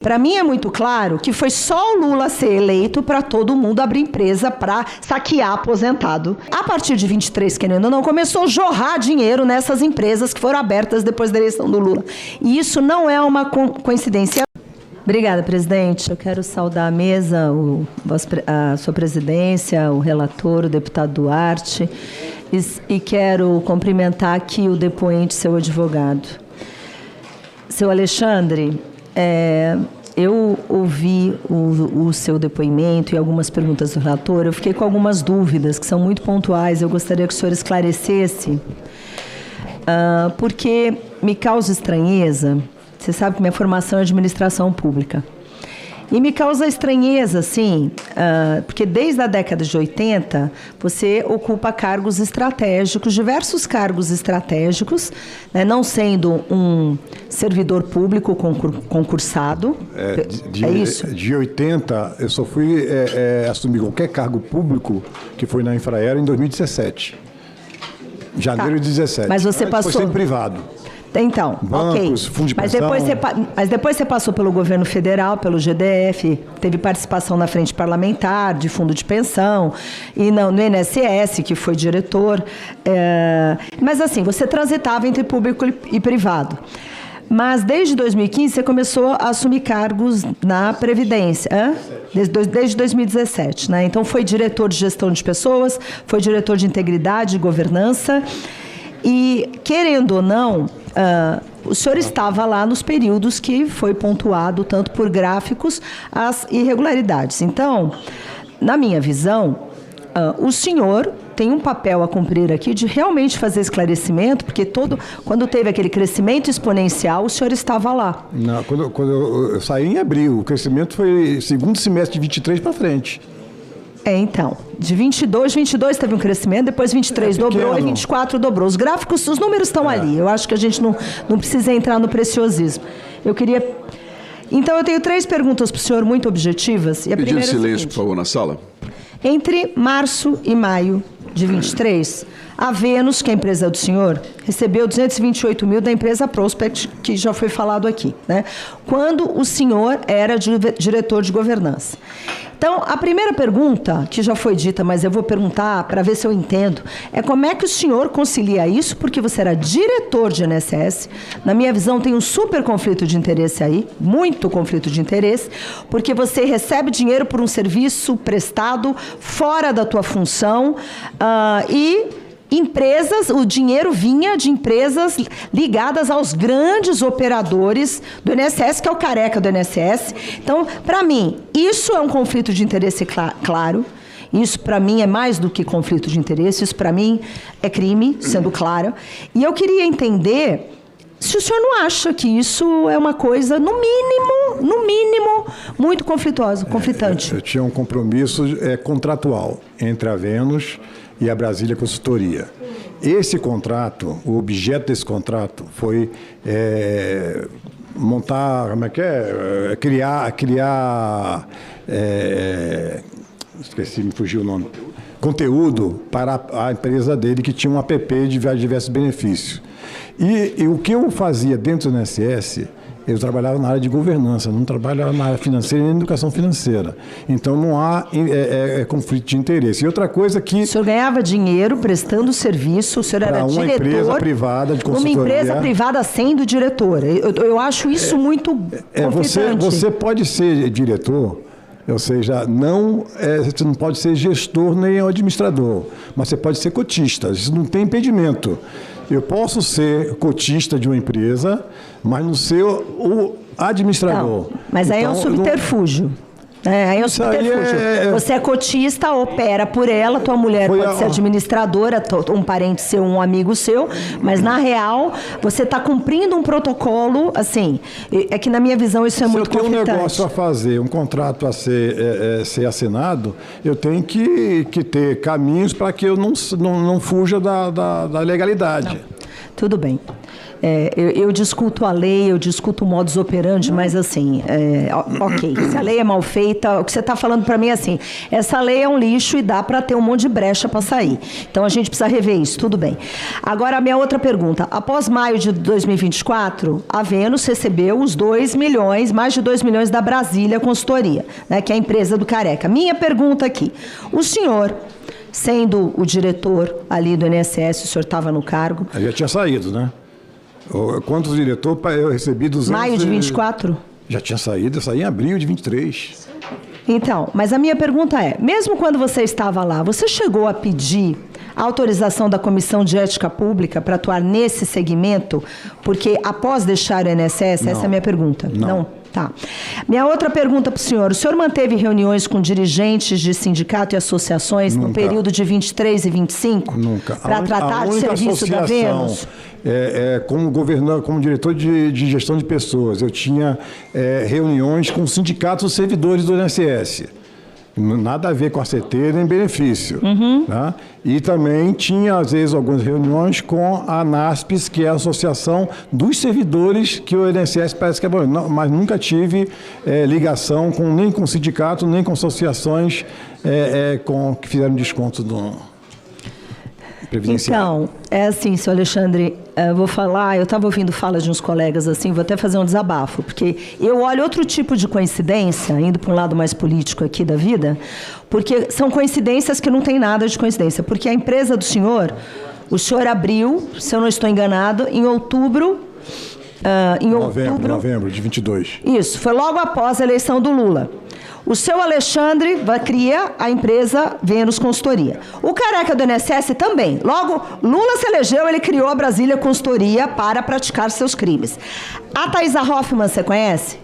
Para mim é muito claro que foi só o Lula ser eleito para todo mundo abrir empresa para saquear aposentado. A partir de 23, querendo ou não, começou a jorrar dinheiro nessas empresas que foram abertas depois da eleição do Lula. E isso não é uma coincidência. Obrigada, presidente. Eu quero saudar a mesa, a sua presidência, o relator, o deputado Duarte, e quero cumprimentar aqui o depoente, seu advogado. Seu Alexandre, eu ouvi o seu depoimento e algumas perguntas do relator. Eu fiquei com algumas dúvidas que são muito pontuais. Eu gostaria que o senhor esclarecesse, porque me causa estranheza. Você sabe que minha formação é administração pública. E me causa estranheza, sim, porque desde a década de 80, você ocupa cargos estratégicos, diversos cargos estratégicos, né, não sendo um servidor público concursado. É isso? De 80, eu só fui assumir qualquer cargo público que foi na Infraero em 2017. Janeiro de 2017. Mas você passou... Foi sempre privado. Então, bancos, ok. fundo de pensão. Mas depois você passou pelo governo federal, pelo GDF, teve participação na frente parlamentar, de fundo de pensão, e no INSS, que foi diretor. Mas assim, você transitava entre público e privado. Mas desde 2015 você começou a assumir cargos na Previdência, desde 2017, né? Então foi diretor de gestão de pessoas, foi diretor de integridade e governança. E, querendo ou não, o senhor estava lá nos períodos que foi pontuado, tanto por gráficos, as irregularidades. Então, na minha visão, o senhor tem um papel a cumprir aqui de realmente fazer esclarecimento, porque quando teve aquele crescimento exponencial, o senhor estava lá. Não, quando eu saí em abril, o crescimento foi segundo semestre de 23 para frente. Então, de 22 teve um crescimento, depois 23 dobrou e 24 dobrou. Os gráficos, os números estão ali. Eu acho que a gente não precisa entrar no preciosismo. Então, eu tenho 3 perguntas para o senhor muito objetivas. E a primeira silêncio, por favor, na sala. Entre março e maio de 23, a Vênus, que é a empresa do senhor, recebeu 228 mil da empresa Prospect, que já foi falado aqui, né? Quando o senhor era diretor de governança. Então, a primeira pergunta, que já foi dita, mas eu vou perguntar para ver se eu entendo, é como é que o senhor concilia isso, porque você era diretor de INSS. Na minha visão, tem um super conflito de interesse aí, muito conflito de interesse, porque você recebe dinheiro por um serviço prestado fora da tua função e... empresas, o dinheiro vinha de empresas ligadas aos grandes operadores do INSS, que é o careca do INSS. Então, para mim, isso é um conflito de interesse claro. Isso, para mim, é mais do que conflito de interesse. Isso, para mim, é crime, sendo claro. E eu queria entender se o senhor não acha que isso é uma coisa, no mínimo, muito conflitante. Eu tinha um compromisso contratual entre a Vênus e a Brasília Consultoria. Esse contrato, o objeto desse contrato foi montar, criar, esqueci, me fugiu o nome, conteúdo para a empresa dele, que tinha um app de diversos benefícios. E o que eu fazia dentro do INSS, eu trabalhava na área de governança, não trabalhava na área financeira nem na educação financeira. Então, não há conflito de interesse. E outra coisa que... O senhor ganhava dinheiro prestando serviço, o senhor era diretor... uma empresa privada de consultoria. Uma empresa privada sendo diretor. Eu acho isso muito conflitante. Você pode ser diretor, ou seja, você não pode ser gestor nem administrador, mas você pode ser cotista. Isso não tem impedimento. Eu posso ser cotista de uma empresa, mas não ser o administrador. Não, mas aí é um subterfúgio. Aí é um subterfúgio. Você é cotista, opera por ela, tua mulher pode ser administradora, um parente seu, um amigo seu, mas na real, você está cumprindo um protocolo, assim, é que na minha visão isso é muito conflitante. Se eu tenho um negócio a fazer, um contrato a ser assinado, eu tenho que ter caminhos para que eu não fuja da legalidade. Não. Tudo bem. Eu discuto a lei, eu discuto o modus operandi, mas assim, ok, se a lei é mal feita, o que você está falando para mim é assim, essa lei é um lixo e dá para ter um monte de brecha para sair. Então, a gente precisa rever isso, tudo bem. Agora, a minha outra pergunta. Após maio de 2024, a Vênus recebeu os 2 milhões, mais de 2 milhões da Brasília Consultoria, né, que é a empresa do Careca. Minha pergunta aqui, o senhor, sendo o diretor ali do INSS, o senhor estava no cargo... Eu já tinha saído, né? Quanto diretor, eu recebi 200... Maio de 24? Já tinha saído, eu saí em abril de 23. Então, mas a minha pergunta é, mesmo quando você estava lá, você chegou a pedir a autorização da Comissão de Ética Pública para atuar nesse segmento? Porque após deixar o INSS, essa é a minha pergunta. Não? Tá. Minha outra pergunta para o senhor manteve reuniões com dirigentes de sindicato e associações no período de 23 e 25? Nunca. Para tratar do serviço da Vênus? Como diretor de gestão de pessoas, eu tinha reuniões com sindicatos servidores do INSS. Nada a ver com a CT nem benefício. Tá? E também tinha, às vezes, algumas reuniões com a ANASPES, que é a Associação dos Servidores, que o INSS parece que é bom, mas nunca tive ligação nem com sindicato, nem com associações que fizeram desconto do previdenciário. Então, é assim, senhor Alexandre, eu vou falar, eu estava ouvindo falas de uns colegas assim, vou até fazer um desabafo, porque eu olho outro tipo de coincidência, indo para um lado mais político aqui da vida, porque são coincidências que não tem nada de coincidência, porque a empresa do senhor, o senhor abriu, se eu não estou enganado, em outubro... Novembro de 22. Isso, foi logo após a eleição do Lula. O seu Alexandre cria a empresa Vênus Consultoria. O Careca do INSS também. Logo, Lula se elegeu, ele criou a Brasília Consultoria para praticar seus crimes. A Thaisa Hoffmann, você conhece?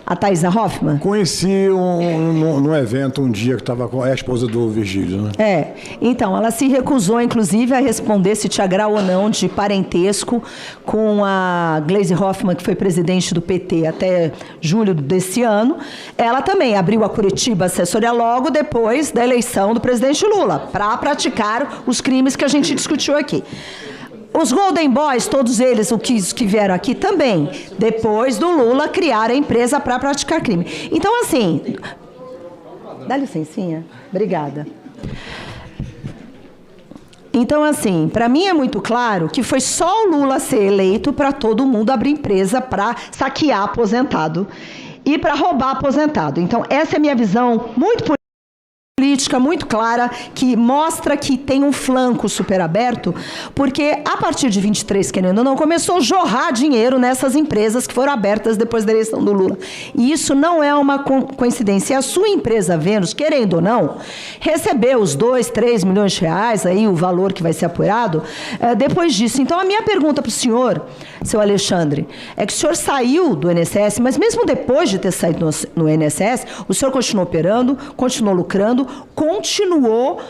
A Thaisa Hoffmann? Conheci num evento um dia que estava com a esposa do Virgílio, né? Então, ela se recusou, inclusive, a responder se te agrada ou não de parentesco com a Gleisi Hoffmann, que foi presidente do PT até julho desse ano. Ela também abriu a Curitiba Assessoria logo depois da eleição do presidente Lula, para praticar os crimes que a gente discutiu aqui. Os Golden Boys, todos eles, os que vieram aqui também, depois do Lula criar a empresa para praticar crime. Então, assim... Dá licencinha? Obrigada. Então, assim, para mim é muito claro que foi só o Lula ser eleito para todo mundo abrir empresa para saquear aposentado e para roubar aposentado. Então, essa é a minha visão muito política muito clara, que mostra que tem um flanco super aberto, porque a partir de 23, querendo ou não, começou a jorrar dinheiro nessas empresas que foram abertas depois da eleição do Lula. E isso não é uma coincidência. E a sua empresa Vênus, querendo ou não, recebeu os 2, 3 milhões de reais, aí o valor que vai ser apurado, depois disso. Então, a minha pergunta para o senhor, seu Alexandre, é que o senhor saiu do INSS, mas mesmo depois de ter saído no INSS, o senhor continuou operando, continuou lucrando, continuou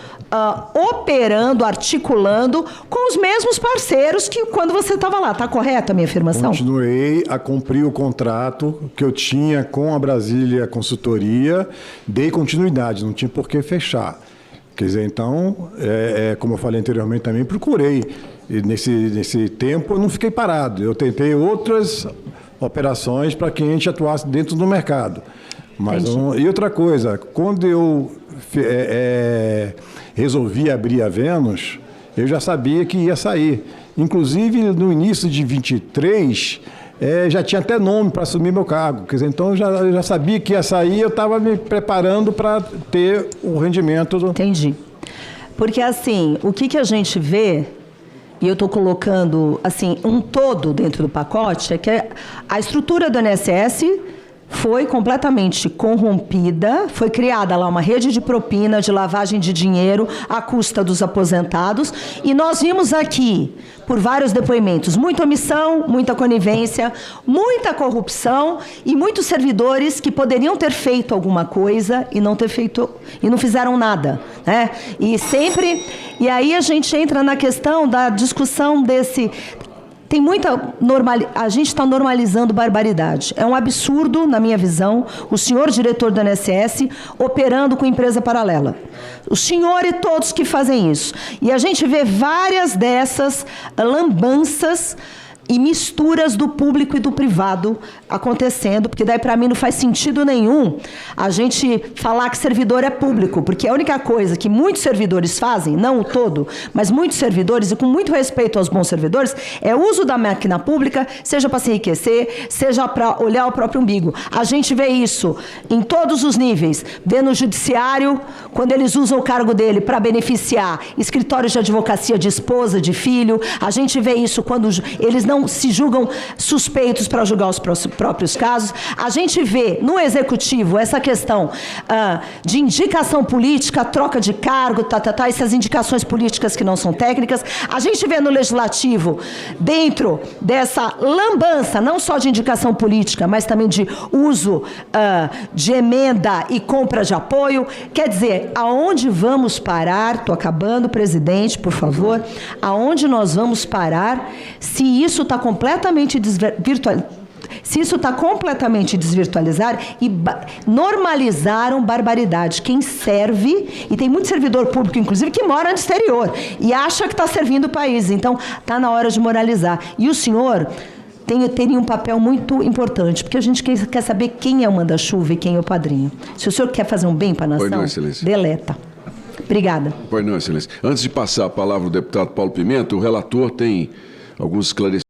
operando, articulando com os mesmos parceiros que quando você estava lá. Está correta a minha afirmação? Continuei a cumprir o contrato que eu tinha com a Brasília Consultoria, dei continuidade, não tinha por que fechar. Quer dizer, então, como eu falei anteriormente também, procurei. E nesse tempo eu não fiquei parado, eu tentei outras operações para que a gente atuasse dentro do mercado. E outra coisa, quando eu resolvi abrir a Vênus, eu já sabia que ia sair. Inclusive, no início de 23, já tinha até nome para assumir meu cargo. Quer dizer, então, eu já sabia que ia sair, eu estava me preparando para ter o rendimento. Entendi. Porque, assim, o que a gente vê, e eu estou colocando, assim, um todo dentro do pacote, é que a estrutura do INSS foi completamente corrompida, foi criada lá uma rede de propina, de lavagem de dinheiro à custa dos aposentados, e nós vimos aqui, por vários depoimentos, muita omissão, muita conivência, muita corrupção e muitos servidores que poderiam ter feito alguma coisa e não ter feito, e não fizeram nada, né? E aí a gente entra na questão da discussão desse... Tem muita a gente está normalizando barbaridade. É um absurdo, na minha visão, o senhor diretor do INSS operando com empresa paralela. O senhor e todos que fazem isso. E a gente vê várias dessas lambanças e misturas do público e do privado acontecendo, porque daí para mim não faz sentido nenhum a gente falar que servidor é público, porque a única coisa que muitos servidores fazem, não o todo, mas muitos servidores, e com muito respeito aos bons servidores, é o uso da máquina pública, seja para se enriquecer, seja para olhar o próprio umbigo. A gente vê isso em todos os níveis, vê no judiciário, quando eles usam o cargo dele para beneficiar escritórios de advocacia de esposa, de filho, a gente vê isso quando eles não se julgam suspeitos para julgar os próprios casos. A gente vê no executivo essa questão de indicação política, troca de cargo, essas indicações políticas que não são técnicas. A gente vê no legislativo, dentro dessa lambança, não só de indicação política, mas também de uso de emenda e compra de apoio. Quer dizer, aonde vamos parar? Estou acabando, presidente, por favor. Aonde nós vamos parar se isso está completamente desvirtualizado e normalizaram barbaridade. Quem serve, e tem muito servidor público, inclusive, que mora no exterior e acha que está servindo o país. Então, está na hora de moralizar. E o senhor teria um papel muito importante, porque a gente quer saber quem é o manda-chuva e quem é o padrinho. Se o senhor quer fazer um bem para a nação, não, Excelência. Deleta. Obrigada. Pois não, Excelência. Antes de passar a palavra ao deputado Paulo Pimenta, o relator tem alguns esclarecimentos.